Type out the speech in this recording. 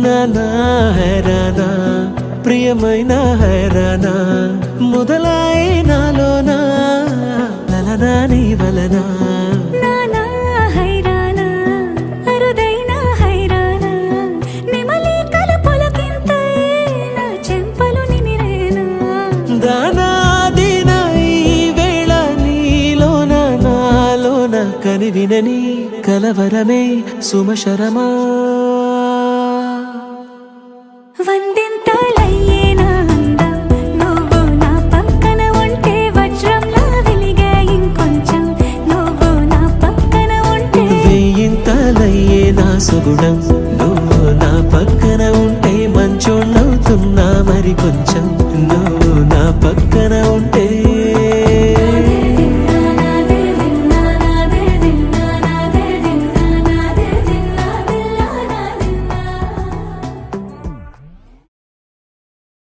నానా హైరానా ప్రియమైన హైరానా మొదలాయి నాలోనా లలనా నీ వలనా నానా హైరానా అరుదైన హైరానా నిమలి కలపులకింతై నా చెంపలు నిమిరేనా దానా దీనా ఈ వేళ నీలోన నాలోన కనివినని కలవరమే సుమశరమా వందింతలయ్యే నా అందం నువ్వు నా పక్కన ఉంటే వజ్రంలా వెలిగే ఇంకొంచెం నువ్వు నా పక్కన ఉంటే వేయింతలయ్యే నా సుగుణం నువ్వు